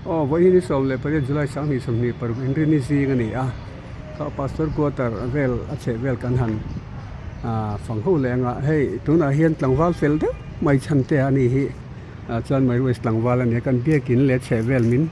Vậy thì sau này bây giờ July sáng thì xong thì par Indonesia cái này các pastor quarter vel sẽ vel căn hẳn phòng hậu lệ ngạ hey tụi nó hiện tlang val fel đó mấy chân te anh hi chân mấy west tlang val này căn bia kín lệ sẽ vel min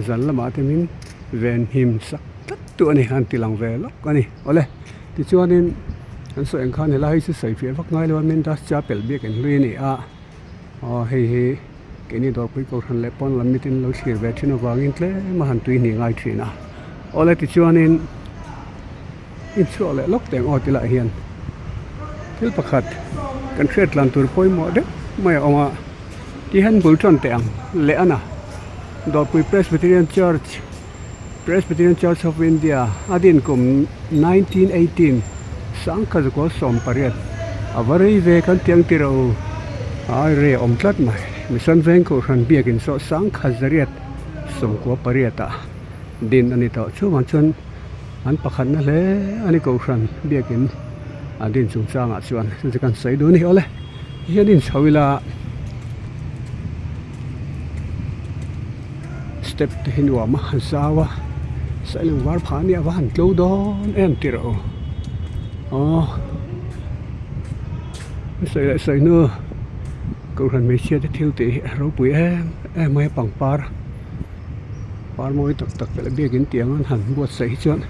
dần là mà thì min ven him sắc tất tụi này han tilang vel lắm cái này ole thì cho nên anh sợ anh khan này là hay sẽ phía bắc ngay luôn mình đã chapel bia kín lui này hey cái này Dawrpui Kohhran lệ pon làm meeting lâu xịt về trên vàng in tle mà han tui này ngay chuyện ole thì cho nên in số lệ lốc tiếng thì lại hiện thiếu pakhat kan thret lan Dawrpui mo de mai oma ti han bul tron te ang le ana Dawrpui Presbyterian Church of India adin kum 1918 sang ka ko som pariat avari ve kan tiang tiro ai re om tlat mai mission veng Kohhran biakin so sang khazariat som ko pariata din ani to chu man chun an pakhat na le ani Kohhran biakin din chung changa chuan chu kan sei du ni ole hianin chawila step te hinwa ma zawa sai lung war phani awa han tlo don em tiro sai nu Kohhran me chia te thil te Dawrpui em mai pang par moi tak le biakin tiang an han buat sei chuan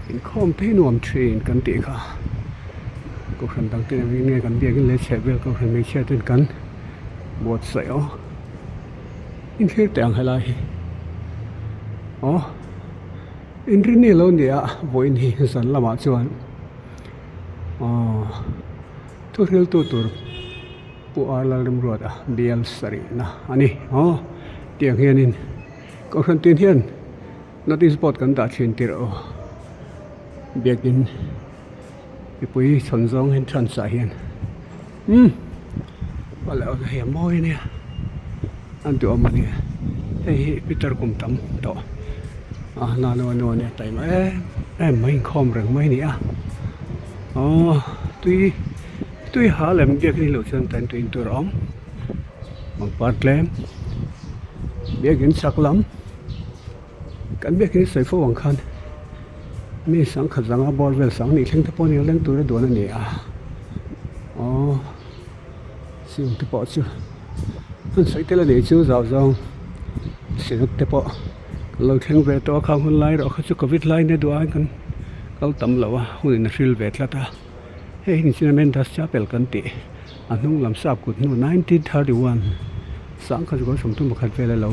in khom te nuam train kan ti kha Kohhran dang tin nghe kan biakin le chevel Kohhran me chia tin kan buat sei in thil tang halai in rini lo nia voin hi san lama chuan tu thil tu tur pu alam ruat bial sari na ani tiang hianin Kohhran tin hian notice board kan da thin tiro biakin ipui chonjong hin than sa hian wala he moi ne an tu amani hey Peter kum tam to na no ne tai ma em mai khom rang mai ni tui ha lem biak ni lo chen tan tuin tur om mang pat lem biakin saklam kan biakin sei fo wang khan mi sang khazanga bor vel sang ni thleng te pon ni leng tur do na ni siung te po chu han sei te la ni chu zaw zong sinuk te po lo thleng ve to khang hun lai ro kha chu covid lai ne do an kan kal tam lawa hun na ril ve thlata he hin cinnamon das chapel kan ti anung lam sap kut nu 1931 sang kha chu som tu makhat ve la lo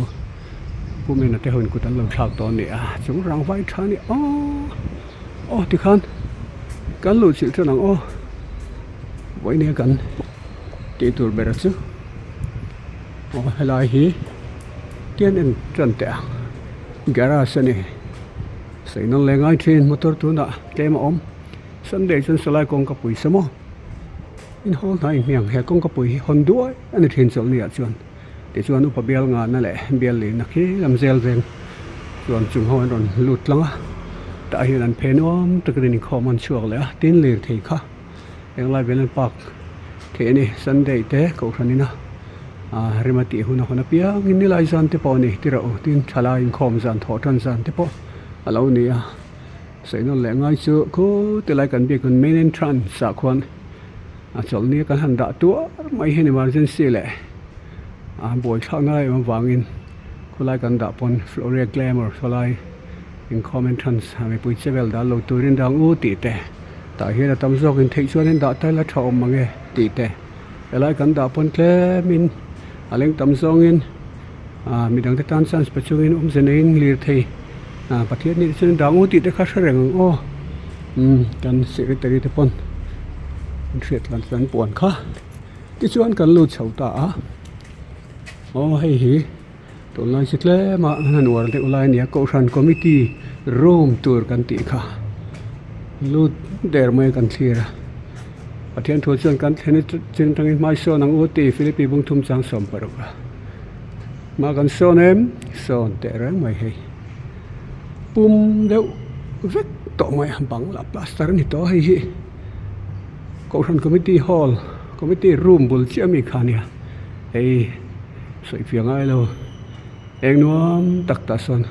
pu me na te hun kut an lo thak to ni chung rang vai tha ni ti khan kan lo chil thanang voi ne kan ti tur bera chu helai hi tian en tran te garage ni sei non le ngai train motor tu na ke ma om Sunday chun salai kong ka pui samo in hol nai miang he kong ka pui hon duai ani thin chol ni chuan te chuan upa bial nga na le bial li na khi lam zel zen chuan chung hon ron lut langa ta hian an phenom takrin khom an chuak le tin lir thei kha eng lai vel park ke ni Sunday te Kohhran ina rimati huna hona pia ngin lai zan te pawni tira tin thala in khom zan tho tan zan te po alo ni sei no le ngai chu ko te lai kan bi kun main entrance sa khwan chol ni kan han da tu mai hen emergency le boi thang nai ma wangin khulai kan da pon flore glamour kholai in comments me pui chevel da lo turin dang u ti te ta hian tam zok in thei chuan da tai la thom mange ti te elai kan da pon tle min aleng tam zong in mi dang te tan san special in zenein lir thei pathian ni chen dang u ti te kha shareng kan secretary te pon thret lan san pon kha ti chuan kan lu chho ta hei hi to lai sikle ma han war te ulai nia Kohhran committee room tour kan ti kha lu der mai kan thira pathian tho chuan kan thene chen tangin mai so nang u ti Philippi bung thum chang som paruk ma kan so nem son te rang mai hei pum deu vek to mai bang la plaster ni to hei hi Kohhran committee hall committee room bul chiami khania hei soi fiang ai lo eng nuam tak ta son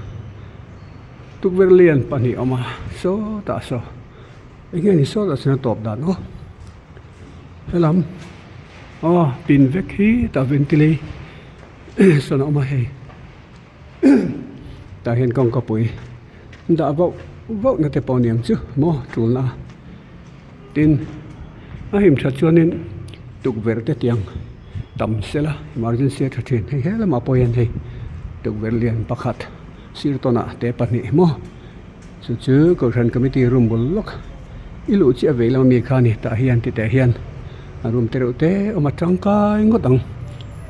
tukver lian pani oma so ta so enge ni so ta sina top dan o helam pin vek hi ta ventile son oma hei ta hian kong kapui da vau na te pawniam chu mo tulna tin a him tha chuanin tukver te tiang tam sela emergency thathin hei hela ma poyan hei tukver lian pakhat sirtona te pani mo chu Kohhran committee room bullok ilu chi avela mi khani ta hian ti te hian room te oma tangkai ngodang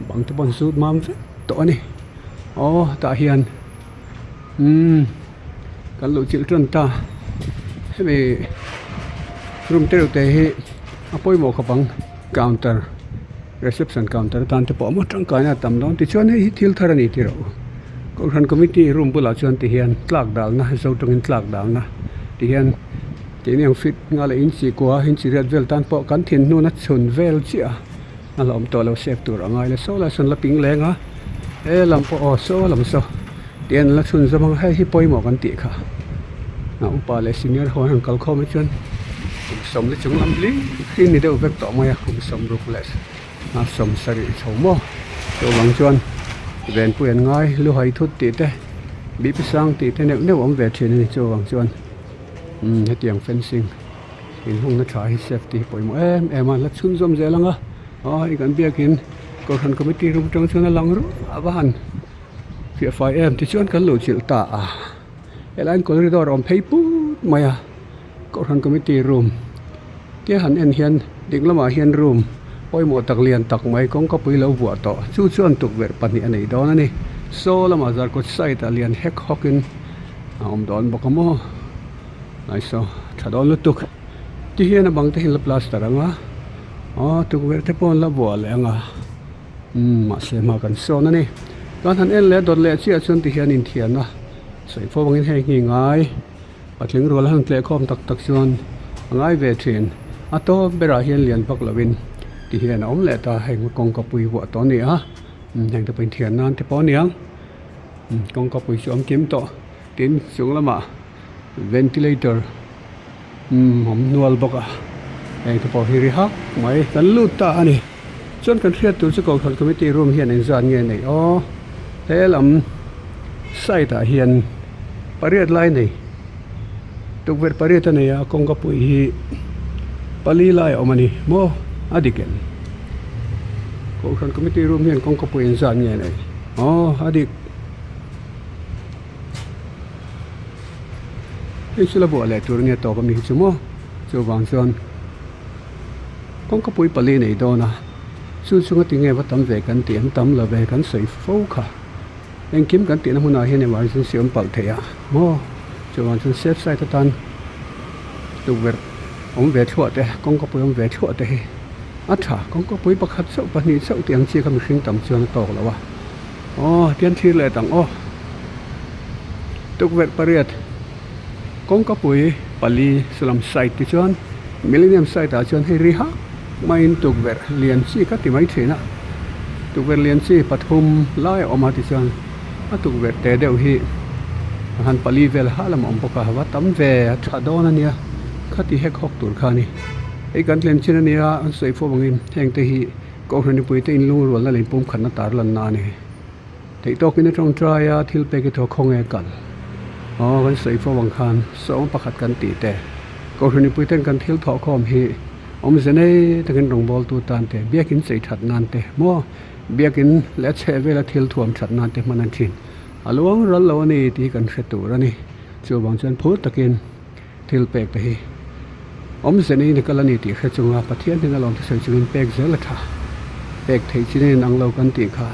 bang te bon su mam fe to ani ta hian kan lu children ta hemi room te hi apoi mo khapang counter reception counter tan te po mo tangkai na tam don ti chuan hi thil tharani ti ro Kohhran committee room bula chuan ti hian tlak dal na zo tungin tlak dal na ti hian tiang fit nga le in chi kwa hin chi red vel tan po kan thin nu na chun vel chia alom to lo sep tur angai le so la son la ping lenga lam po so lam so tian la chun zamang hai hi poi mo kan ti kha na upa le senior ho han kal khom chuan som le chung lam li hin ni deu vek to ma ya som ruk le na som sari chomo to wang chuan ven puan ngai lu hai thut ti te bi pisang ti te ne om ve thin ni chu wang chuan hetiang fencing in hung na thai safety poi mo em la chun zom zelanga i kan biakin Kohhran committee room tang chuna lang ru aban fi fm ti chuan kan lo chil ta elan corridor om phei pu maya Kohhran committee room ke han en hian dinglama hian room poi mo tak lian tak mai kong ka pui lo bua to chu chuan tukver pani anei don ani so lama zar ko sai ta lian hek hokin om don bokamo nai so thadon lu tuk ti hian bang te hin la plaster anga tukver te pon la bua le anga ma se ma kan so na ni kan han en le dot le chia chun ti hian in thian na sei fo bangin hei ngi ngai patling rol han tle khom tak tak chuan angai ve thin ato bera hian lian bak lovin ti hian om le ta heng kong ka pui wa to ni a heng te pin thian nan te pon niang kong ka pui chu am kim to tin chung lama ventilator hom nual boka heng te po hi ri hak mai kan lut ta ani chuan kan hriat tu chu Kohhran committee room hian en zan nge nei helam sai ta hian pariat lai nei tukver pariat nei a kong ka pui hi pali lai omani mo adiken Kohhran committee room hian kong ka pui en zan nge nei adik isula bo le tur nge to ka mi chu mo chu wang chuan kong ka pui pali nei do na chu chunga ti nge wa tam ve kan ti am tam la ve kan sei fo kha en kim kan ti na huna hian emergency om pal theya mo chu wang chuan safe side ta tan tukver om ve thua te kong ka pui om ve thua te atha kong ka pui pakhat chau pani chau tiang chi ka mi hring tam chuan tok lawa tian thi le tang tukver pariat kong ka pui pali sulam site ti chuan millennium site a chuan hei ri ha main tukver lian chi ka ti mai thina tukver lian chi pathum lai oma ti chuan a tukver te deuh hi han pali vel halam om boka wa tam ve thadon ania khati hek hok tur khani ei kan len chin ania an sei fo bangin heng te hi Kohhran pui te in lu rol na len pum khan na tar lan na ni tei to kin tong traya thil pe ki tho khong e kal kan sei fo bang khan so pakhat kan ti te Kohhran pui ten kan thil tho khom hi om zene takin rong bol tu tan te biakin sei that nan te mo biakin le che vela thil thuam that nan te manan thin along ral lo ni ti kan hre tur ani chu bang chen phut takin thil pek te hi om zene ni kalani ti hre chunga pathian ni alom te sei chungin pek zel tha pek thei chin ang lo kan ti kha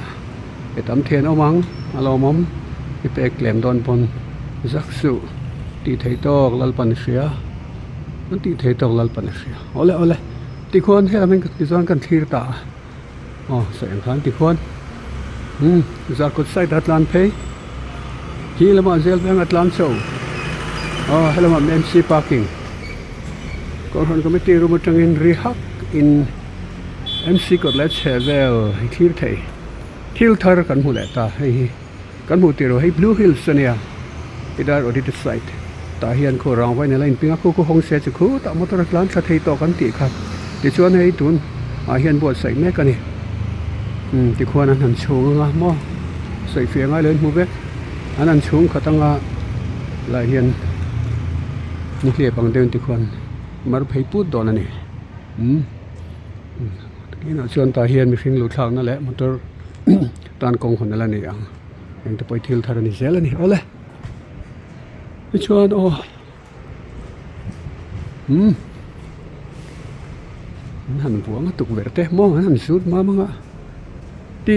etam thian omang alom om i pek lem don pon zaksu ti thei tok lal pan sia ti thei tok lal pan sia ole ti khon he amen ti zon kan thir ta so en khan ti khon zar kot sai dat lan phe hi lama zel bang atlan so hello ma MC parking Kohhran committee room tangin rihak in MC kot let's have thir thei thil thar kan hule ta hei kan mu tiro hei Blue Hills ania idar odi the site ta hian kho rang vai na line pinga ko hong se chu khu ta motor klan tha thei to kan ti kha ti chuan hei tun a hian bo Sakmek ani ti khuan an han chung nga mo sai fe ngai len mu ve an an chung khatanga la hian ni hle pang den ti khuan mar phei put don ani ina chuan ta hian mi hring lu thlang na le motor tan kong hon la ni ang eng te poi thil thar ani zel ani ole ti chuan o han buang tuk verte mo han sut ma manga ti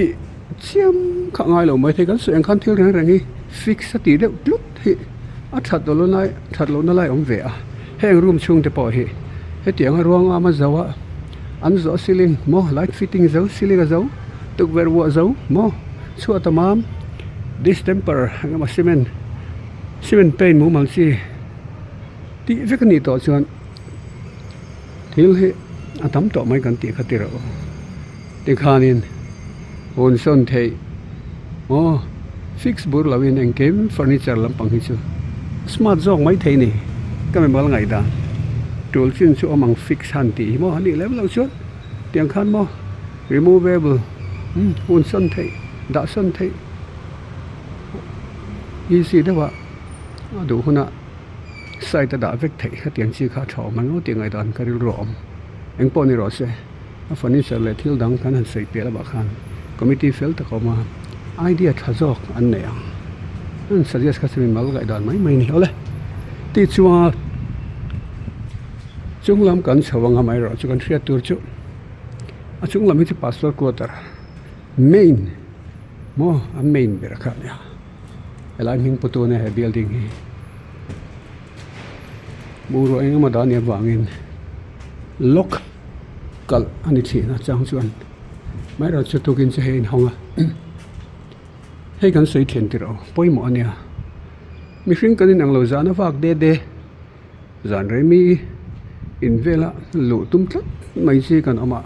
chiam kha ngai lo mai the kan sueng khan thil reng rengi fix ati de plut hi a that lo na lai om ve a heng room chung te po hi he tiang ruang ama zawa an zo ceiling mo light fitting zo ceiling a zo tuk ver wo zo mo chu tamam distemper ngama cement paint mu mang si ti vekani to chuan thil hi atam to mai kan ti khatira ti khanin hon son thei fix bur lawin engkem furniture lampang hi chu smart zong mai thei ni ka mal ngai da tool chin chu amang fix han ti mo ani level lo chuan tiang khan mo removable hon son thei da son thei easy da wa adu huna site da vek thei kha tiang chi kha thaw man ngo ti ngai dan ka ri rom eng po ni ro se a furniture le thil dang kan han sei pe la ba khan committee fel ta ko ma idea thazok an ne an suggest ka simi mal gai dan mai ni ole ti chuwa chunglam kan chawanga mai ro chu kan thria tur chu a chunglam hi chu pastor quarter main mo a main ber kha ya elai ming pu tu ne he building hi buro eng ma da ne wangin lok kal ani thina chang chuan mai ro chu tukin che hein honga hei kan sei thian ti ro poimo ania mi hring kanin ang lo zana wak de zan re mi in vela lu tum tlat mai chi kan ama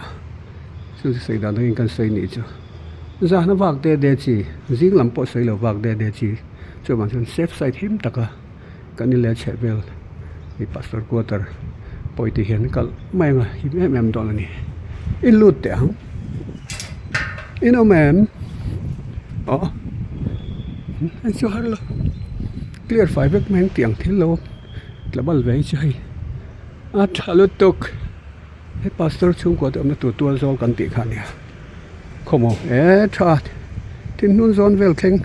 chu sei da dang kan sei ni chu zana wak de chi jing lam po sei lo wak de chi chu man chun safe side him taka kan le che vel i pastor quarter poi ti hian kal mai nga hi mem don ani in lut te hang ino mem anh cho hết luôn clear phải biết men tiếng thế lâu là bao vậy chơi thà lúc tục hết pastor chung của tụi nó tua do cần tiền khăn nha không thà thì nun zone vel thing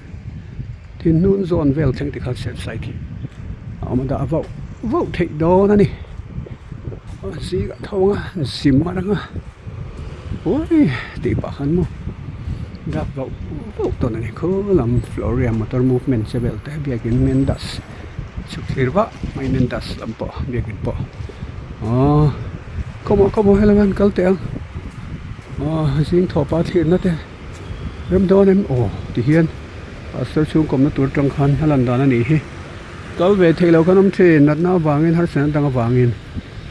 thì khăn xem sai thì mà đã vậu thị đó nè gì cả thâu á xìm mà đang ôi thì bà hắn mua đáp vậu tuần này có làm Florida motor movement sẽ bel tay bia kinh mendas chụp hirva mai mendas làm po bia kinh po como helaman kal te sing thopa thiền nó te rem don em thì hiền pastor chung kom na tur tang khan halan dan ani hi kal ve thei lo kanam the nat na wangin har sen tang wangin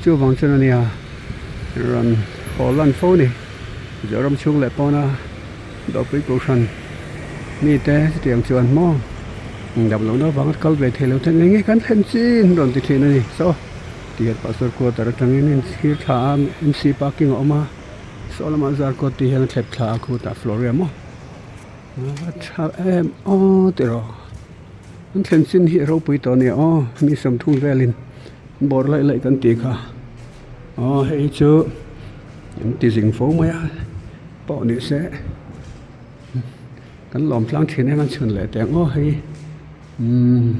chu wang chen ani a ran Kohhran phone ni joram chung le pona Dawrpui Kohhran mi te tiang chuan mo đập lỗ nó vắng câu về thì lâu thân nghe cắn thân xin đồn thì này so thì hiện pastor cô ta đang nên khi thả MC parking ở mà so là mà giờ cô thì hiện thẹp thả cô ta Florida mo thả em thì rồi anh thân xin hiện rau bụi tao này mi sầm thun về lên bỏ lại cái tiền cả hay chứ những tiền dính phố mấy bỏ nữa sẽ kan lom tlang thine kan chun le teng hei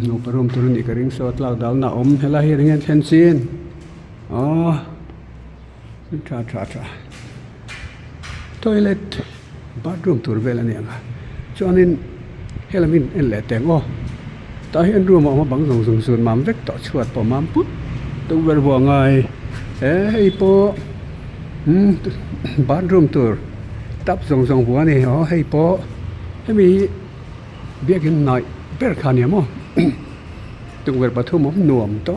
no parom turun ni karing so tlak dal na om hela hi ringen thlen chin tra toilet bathroom turvel ani anga chonin helamin en le teng ta hian room ma bang zong sun mam vek to chuat po mam put tu ver bo ngai hei po bathroom tur tap zong bo ani hei po hemi biakin nai ber khania mo tung ver pathum om nuam to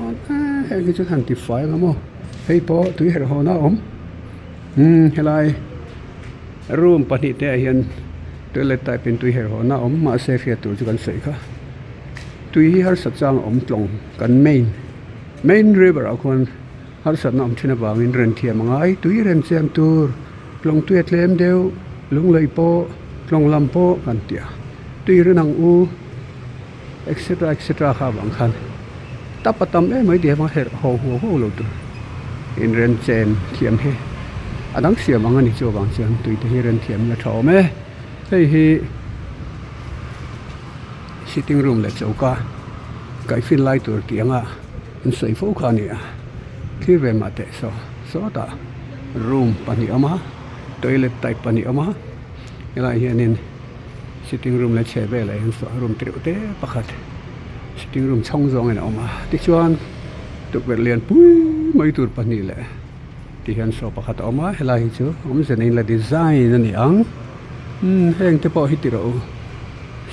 he ki chu han ti fai ngamo hei po tui her ho na om helai room pani te hian toilet tai pin tui her ho na om ma se fia tur chu kan sei kha tui har sa chang om tlong kan main river akon har sa nam thina bangin ren thiam ngai tui ren chem tur tlong tui tlem deu lung lei po tlong lam po kan tia tui renang u etc kha bang khan tapatam mai dia ma her ho lo tu in ren chen thiam he adang siam angani chu bang chen tui te ren thiam na thaw me hei hi sitting room le chauka kai fin lai tur tianga in sei fo kha ni a Thlirvelna te so ta room pani ama toilet type pani ama ela hianin sitting room le chebe le in so room triu te pakhat sitting room chong zong en oma ti chuan tukber lian pui mai tur pani le ti hian so pakhat oma hela hi chu zenin la design ani ang heng te po hi ti ro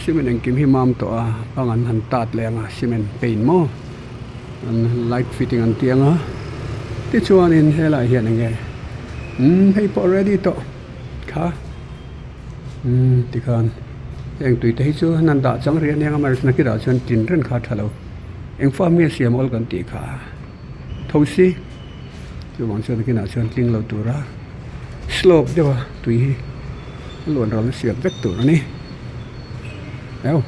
cement ang kim hi mam to a pangan han tat lenga cement paint mo an light fitting an tianga ti chuan in hela hian nge hei po ready to kha ti khan eng tui te chu nan da chang rian yang amar na ki da chuan tin ren kha thalo eng family siam ol kan ti kha thosi chu wang chuan ki na chuan tling lo tura slope dewa tui hi luan ral siam vek tur ni eo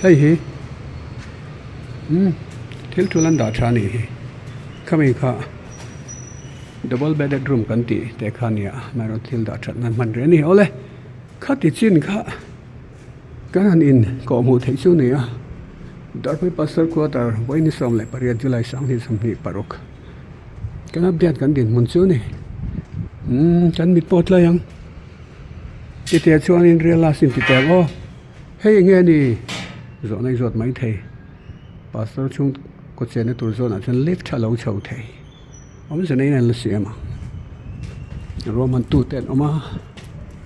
hei hi thil thulan da thani hi khami kha double bedded room kan ti te khania maro thil da that nan man re ni ole kha ti chin kha kan in ko mu thei chu ni a Dawrpui pastor quarter waini som le pariat July sang ni som ni parok kan update kan din mun chu ni chan mit pot la yang ti te chuan in real lasin ti te o hei nge ni zo nai zot mai thei pastor chung ko chen tur zo na chen lift thalo chho thei om zenai nan la siama roman tu ten oma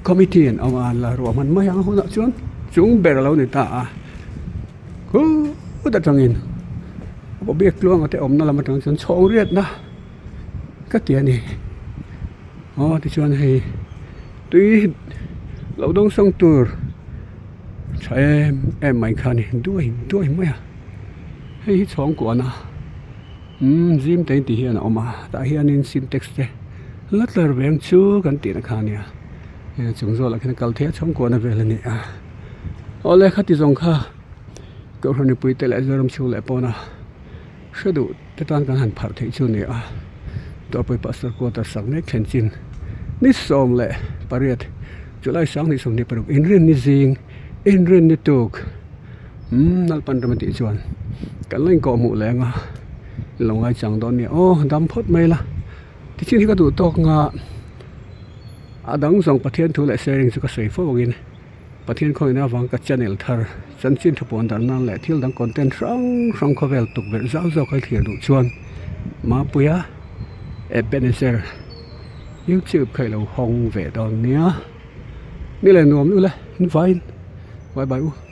committee en oma la roman mai ang hona chuan chung ber lo ni ta a ku ta changin bo bek luang ate om na la ma tang chuan chong riat na ka tia ni ti chuan hei tui lo dong song tur em mai khani duai mai hei chong ko na zim te ti hian oma ta hian in syntax te latlar veng chu kan ti na khania chung zo la khen kal the chong ko na vel ni a ole khati zong kha Kohhran pui te le zoram chu le pona shadu te tan kan han phar thei chu ni a Dawrpui pastor quarter Sakmek Thlen chin ni som le pariat July sang ni som ni paruk in ren ni jing in ren ni tuk nal pan ramati chuan kan lain ko mu lenga longai chang don ni dam phot mai la ti chin hi ka du tok nga adang zong pathian thu le sharing chu ka sei fo wangin pathian khoi na wang ka channel thar chan chin thapon dar nan le thil dang content rang khovel tuk ber zau khai thir du chuan ma puya ebenezer YouTube khai lo hong ve don nia ni le nom nu le in fine bye bye